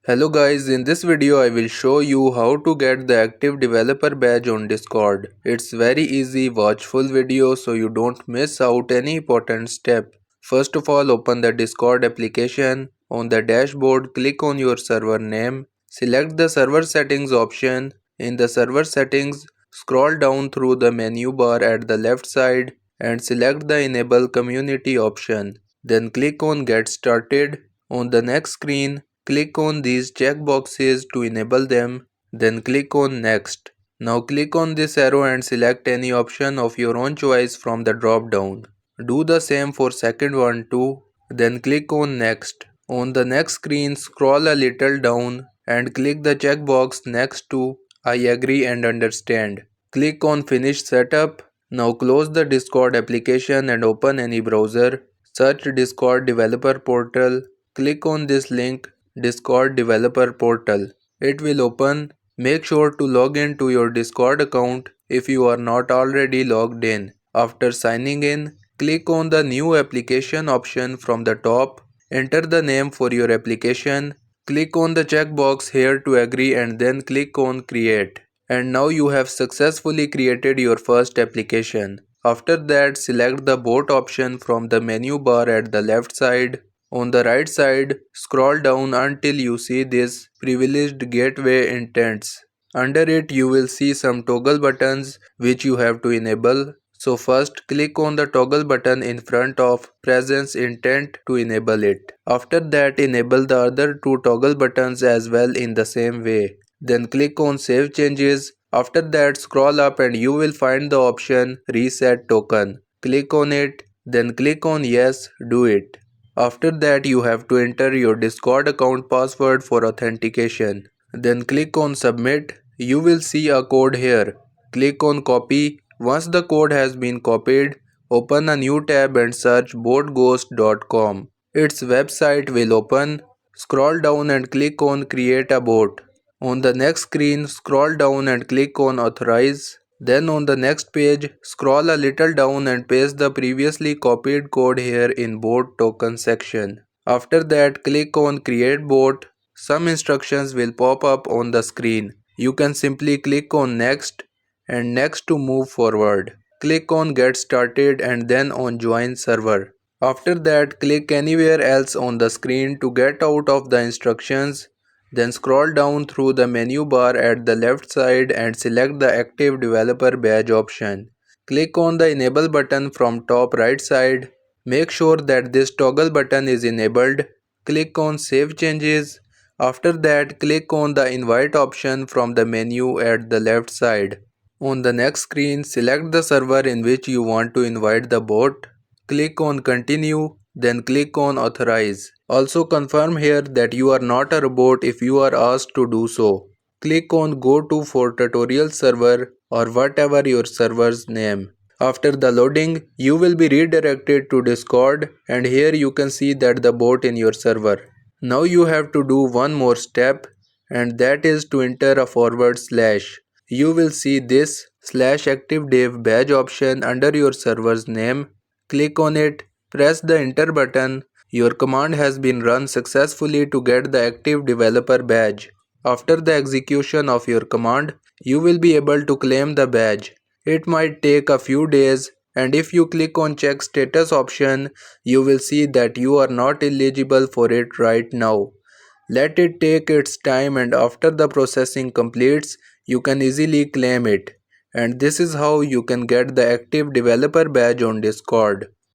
Hello guys, in this video I will show you how to get the active developer badge on Discord. It's very easy, watch full video so you don't miss out any important step. First of all, open the Discord application. On the dashboard, click on your server name. Select the server settings option. In the server settings, scroll down through the menu bar at the left side and select the enable community option. Then click on get started. On the next screen, click on these checkboxes to enable them, then click on Next. Now click on this arrow and select any option of your own choice from the drop down. Do the same for second one too, then click on Next. On the next screen, scroll a little down and click the checkbox next to I agree and understand. Click on Finish Setup. Now close the Discord application and open any browser. Search Discord Developer Portal. Click on this link, Discord Developer Portal. It will open. Make sure to log in to your Discord account if you are not already logged in. After signing in, click on the New Application option from the top. Enter the name for your application. Click on the checkbox here to agree and then click on Create. And now you have successfully created your first application. After that, select the bot option from the menu bar at the left side. On the right side, scroll down until you see this privileged gateway intents. Under it, you will see some toggle buttons which you have to enable. So first, click on the toggle button in front of presence intent to enable it. After that, enable the other two toggle buttons as well in the same way. Then click on save changes. After that, scroll up and you will find the option reset token. Click on it, then click on yes, do it. After that, you have to enter your Discord account password for authentication. Then click on submit. You will see a code here. Click on copy. Once the code has been copied, open a new tab and search botghost.com. Its website will open. Scroll down and click on create a bot. On the next screen, scroll down and click on authorize. Then on the next page, scroll a little down and paste the previously copied code here in bot token section. After that, click on create bot. Some instructions will pop up on the screen. You can simply click on next and next to move forward. Click on get started and then on join server. After that, click anywhere else on the screen to get out of the instructions. Then scroll down through the menu bar at the left side and select the Active Developer Badge option. Click on the Enable button from top right side. Make sure that this toggle button is enabled. Click on Save Changes. After that, click on the Invite option from the menu at the left side. On the next screen, select the server in which you want to invite the bot. Click on Continue, then click on Authorize. Also confirm here that you are not a robot if you are asked to do so. Click on Go to for tutorial server or whatever your server's name. After the loading, you will be redirected to Discord and here you can see that the bot in your server. Now you have to do one more step and that is to enter a forward slash. You will see this /activedev badge option under your server's name. Click on it, press the enter button. Your command has been run successfully to get the active developer badge. After the execution of your command, you will be able to claim the badge. It might take a few days and if you click on check status option, you will see that you are not eligible for it right now. Let it take its time and after the processing completes, you can easily claim it. And this is how you can get the active developer badge on Discord.